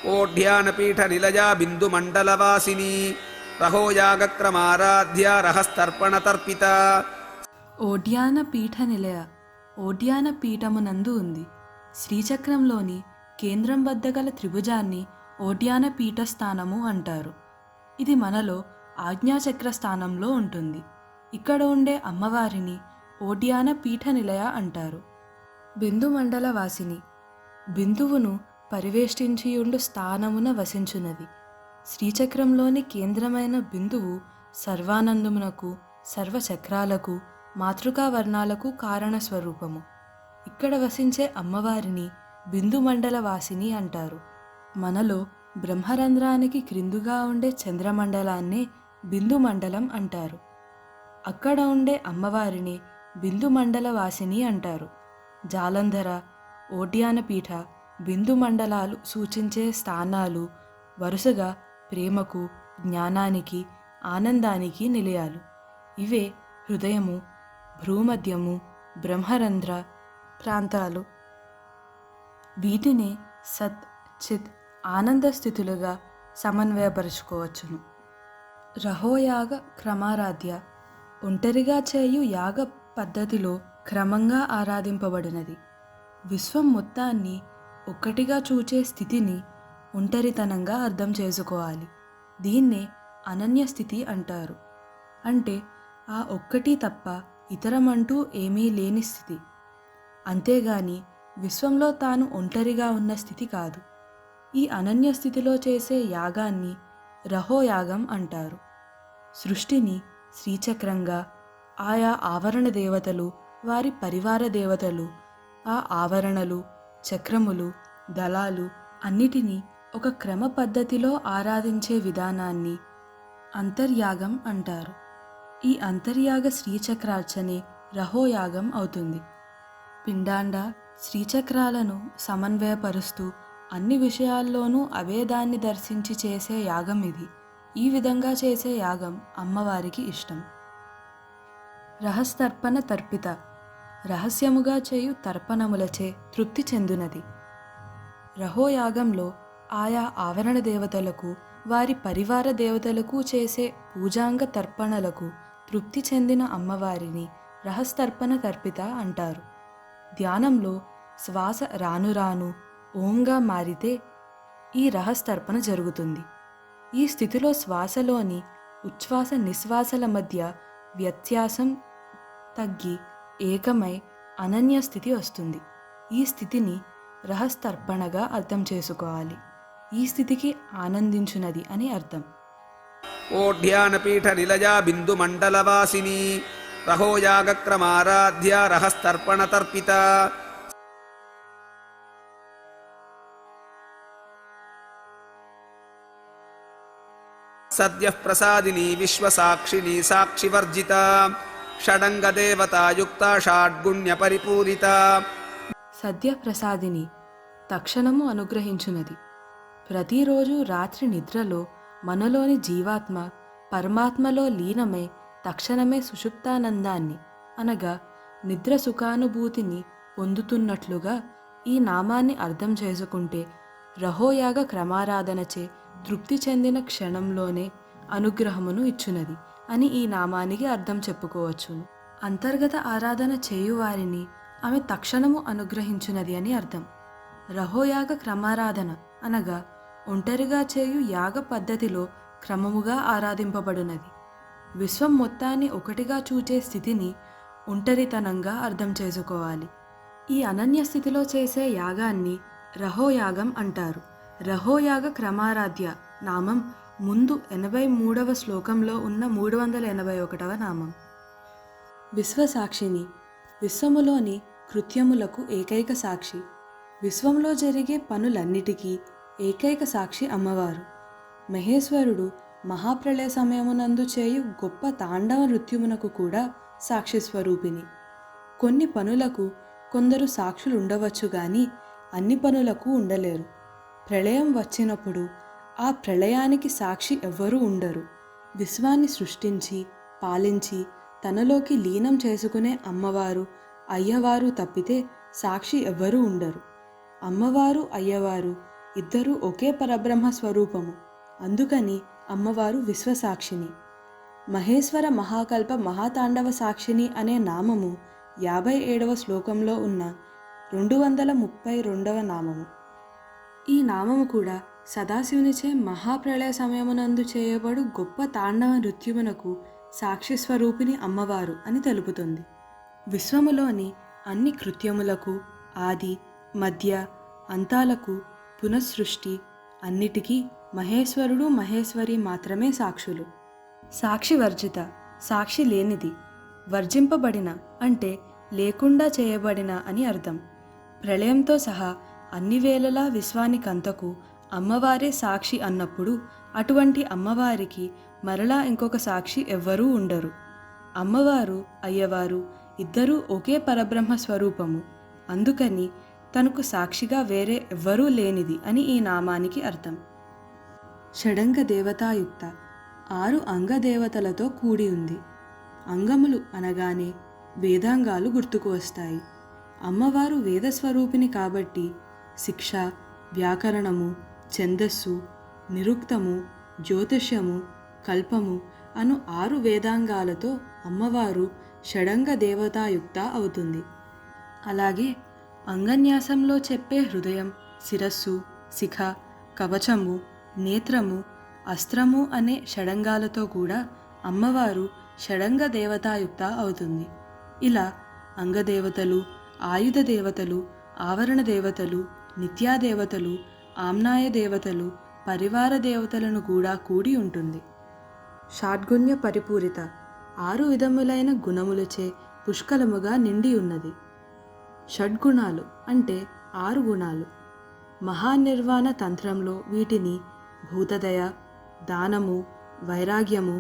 ఓఢ్యానపీఠ నిలయా బిందుమండలవాసిని రహోయాగక్రమారాధ్య రహస్తర్పణతర్పిత. ఓడ్యాన పీఠ నిలయ ఓడ్యాన పీఠమునందు ఉంది. శ్రీచక్రంలోని కేంద్రం వద్ద గల త్రిభుజాన్ని ఓడ్యాన పీఠ స్థానము అంటారు. ఇది మనలో ఆజ్ఞాచక్ర స్థానంలో ఉంటుంది. ఇక్కడ ఉండే అమ్మవారిని ఓడ్యాన పీఠ నిలయ అంటారు. బిందు మండల వాసిని బిందువును పరివేష్టించియుండు స్థానమున వసించున్నది. శ్రీచక్రంలోని కేంద్రమైన బిందువు సర్వానందమునకు, సర్వచక్రాలకు, మాతృకా వర్ణాలకు కారణస్వరూపము. ఇక్కడ వసించే అమ్మవారిని బిందు మండల వాసిని అంటారు. మనలో బ్రహ్మరంధ్రానికి క్రిందుగా ఉండే చంద్రమండలాన్నే బిందు మండలం అంటారు. అక్కడ ఉండే అమ్మవారిని బిందు మండల వాసిని అంటారు. జాలంధర, ఓడ్యానపీఠ, బిందు మండలాలు సూచించే స్థానాలు వరుసగా ప్రేమకు, జ్ఞానానికి, ఆనందానికి నిలయాలు. ఇవే హృదయము, భ్రూమధ్యము, బ్రహ్మరంధ్ర ప్రాంతాలు. వీటిని సత్, చిత్, ఆనంద స్థితులుగా సమన్వయపరుచుకోవచ్చును. రహోయాగ క్రమారాధ్య ఒంటరిగా చేయు యాగ పద్ధతిలో క్రమంగా ఆరాధింపబడినది. విశ్వం మొత్తాన్ని ఒక్కటిగా చూచే స్థితిని ఒంటరితనంగా అర్థం చేసుకోవాలి. దీన్నే అనన్య స్థితి అంటారు. అంటే ఆ ఒక్కటి తప్ప ఇతరమంటూ ఏమీ లేని స్థితి. అంతేగాని విశ్వంలో తాను ఒంటరిగా ఉన్న స్థితి కాదు. ఈ అనన్య స్థితిలో చేసే యాగాన్ని రహోయాగం అంటారు. సృష్టిని శ్రీచక్రంగా, ఆయా ఆవరణ దేవతలు, వారి పరివార దేవతలు, ఆ ఆవరణలు, చక్రములు, దళాలు అన్నిటినీ ఒక క్రమ పద్ధతిలో ఆరాధించే విధానాన్ని అంతర్యాగం అంటారు. ఈ అంతర్యాగ శ్రీచక్రార్చనే రహోయాగం అవుతుంది. పిండాండ శ్రీచక్రాలను సమన్వయపరుస్తూ అన్ని విషయాల్లోనూ అభేదాన్ని దర్శించి చేసే యాగం ఇది. ఈ విధంగా చేసే యాగం అమ్మవారికి ఇష్టం. రహస్తర్పణ తర్పిత రహస్యముగా చేయు తర్పణములచే తృప్తి చెందునది. రహోయాగంలో ఆయా ఆవరణ దేవతలకు, వారి పరివార దేవతలకు చేసే పూజాంగ తర్పణలకు తృప్తి చెందిన అమ్మవారిని రహస్తర్పణ తర్పిత అంటారు. ధ్యానంలో శ్వాస రాను రాను ఓంగా మారితే ఈ రహస్తర్పణ జరుగుతుంది. ఈ స్థితిలో శ్వాసలోని ఉచ్ఛ్వాస నిశ్వాసల మధ్య వ్యత్యాసం తగ్గి ఏకమై అనన్య స్థితి వస్తుంది. ఈ స్థితిని రహస్తర్పణగా అర్థం చేసుకోవాలి. ఈ స్థితికి ఆనందించునది అని అర్థం. ఓఢ్యానపీఠ నిలయా బిందుమండలవాసిని రహోయాగక్రమారాధ్య రహస్తర్పణతర్పిత. సద్యః ప్రసాదిని విశ్వసాక్షిని సాక్షివర్జిత షడంగదేవతాయుక్త షాడ్గుణ్య పరిపూరిత. సద్య ప్రసాదిని తక్షణము అనుగ్రహించునది. ప్రతిరోజు రాత్రి నిద్రలో మనలోని జీవాత్మ పరమాత్మలో లీనమై తక్షణమే సుషుప్తానందాన్ని అనగా నిద్ర సుఖానుభూతిని పొందుతున్నట్లుగా ఈ నామాన్ని అర్థం చేసుకుంటే రహోయాగ క్రమారాధనచే తృప్తి చెందిన క్షణంలోనే అనుగ్రహమును ఇచ్చునది అని ఈ నామానికి అర్థం చెప్పుకోవచ్చును. అంతర్గత ఆరాధన చేయువారిని ఆమె తక్షణము అనుగ్రహించునది అని అర్థం. రహోయాగ క్రమారాధన అనగా ఒంటరిగా చేయు యాగ పద్ధతిలో క్రమముగా ఆరాధింపబడినది. విశ్వం మొత్తాన్ని ఒకటిగా చూచే స్థితిని ఒంటరితనంగా అర్థం చేసుకోవాలి. ఈ అనన్య స్థితిలో చేసే యాగాన్ని రహోయాగం అంటారు. రహోయాగ క్రమారాధ్య నామం ముందు 83వ శ్లోకంలో ఉన్న 381వ నామం. విశ్వసాక్షిని విశ్వములోని కృత్యములకు ఏకైక సాక్షి. విశ్వంలో జరిగే పనులన్నిటికీ ఏకైక సాక్షి అమ్మవారు. మహేశ్వరుడు మహాప్రళయ సమయమునందు చేయు గొప్ప తాండవ నృత్యమునకు కూడా సాక్షి స్వరూపిణి. కొన్ని పనులకు కొందరు సాక్షులు ఉండవచ్చు గాని అన్ని పనులకు ఉండలేరు. ప్రళయం వచ్చినప్పుడు ఆ ప్రళయానికి సాక్షి ఎవ్వరూ ఉండరు. విశ్వాన్ని సృష్టించి పాలించి తనలోకి లీనం చేసుకునే అమ్మవారు అయ్యవారు తప్పితే సాక్షి ఎవ్వరూ ఉండరు. అమ్మవారు అయ్యవారు ఇద్దరూ ఒకే పరబ్రహ్మ స్వరూపము. అందుకని అమ్మవారు విశ్వసాక్షిని. మహేశ్వర మహాకల్ప మహాతాండవ సాక్షిని అనే నామము 57వ శ్లోకంలో ఉన్న 232వ నామము. ఈ నామము కూడా సదాశివునిచే మహాప్రళయ సమయమునందు చేయబడు గొప్ప తాండవ నృత్యమునకు సాక్షి స్వరూపిణి అమ్మవారు అని తెలుపుతుంది. విశ్వములోని అన్ని కృత్యములకు, ఆది మధ్య అంతాలకు, పునఃసృష్టి అన్నిటికీ మహేశ్వరుడు మహేశ్వరి మాత్రమే సాక్షులు. సాక్షి వర్జిత, సాక్షి లేనిది, వర్జింపబడిన అంటే లేకుండా చేయబడిన అని అర్థం. ప్రళయంతో సహా అన్ని వేళలా విశ్వానికంతకు అమ్మవారే సాక్షి అన్నప్పుడు అటువంటి అమ్మవారికి మరలా ఇంకొక సాక్షి ఎవ్వరూ ఉండరు. అమ్మవారు అయ్యవారు ఇద్దరూ ఒకే పరబ్రహ్మ స్వరూపము. అందుకని తనకు సాక్షిగా వేరే ఎవ్వరూ లేనిది అని ఈ నామానికి అర్థం. షడంగ దేవతాయుక్త, 6 అంగదేవతలతో కూడి ఉంది. అంగములు అనగానే వేదాంగాలు గుర్తుకు వస్తాయి. అమ్మవారు వేదస్వరూపిణి కాబట్టి శిక్ష, వ్యాకరణము, ఛందస్సు, నిరుక్తము, జ్యోతిష్యము, కల్పము అను 6 వేదాంగాలతో అమ్మవారు షడంగ దేవతాయుక్త అవుతుంది. అలాగే అంగన్యాసంలో చెప్పే హృదయం, శిరస్సు, శిఖ, కవచము, నేత్రము, అస్త్రము అనే షడంగాలతో కూడా అమ్మవారు షడంగ దేవతాయుక్త అవుతుంది. ఇలా అంగదేవతలు, ఆయుధ దేవతలు, ఆవరణ దేవతలు, నిత్యాదేవతలు, ఆమ్నాయ దేవతలు, పరివార దేవతలను కూడా కూడి ఉంటుంది. షాడ్గుణ్య పరిపూరిత, 6 విధములైన గుణములచే పుష్కలముగా నిండి ఉన్నది. షడ్గుణాలు అంటే 6 గుణాలు. మహానిర్వాణ తంత్రంలో వీటిని భూతదయ, దానము, వైరాగ్యము,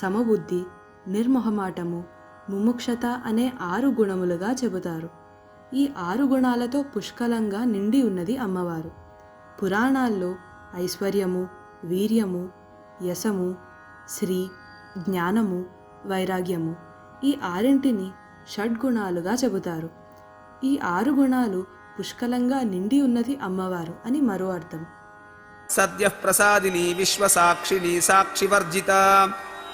సమబుద్ధి, నిర్మొహమాటము, ముముక్షత అనే 6 గుణములుగా చెబుతారు. ఈ 6 గుణాలతో పుష్కలంగా నిండి ఉన్నది అమ్మవారు. పురాణాల్లో ఐశ్వర్యము, వీర్యము, యశము, శ్రీ, జ్ఞానము, వైరాగ్యము ఈ 6ంటిని షడ్గుణాలుగా చెబుతారు. ఈ 6 గుణాలు పుష్కలంగా నిండి ఉన్నది అమ్మవారు అని మరో అర్థం. సద్యః ప్రసాదిని విశ్వసాక్షిని సాక్షివర్జిత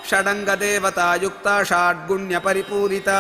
షడంగ దేవతాయుక్త షాడ్గుణ్య పరిపూరిత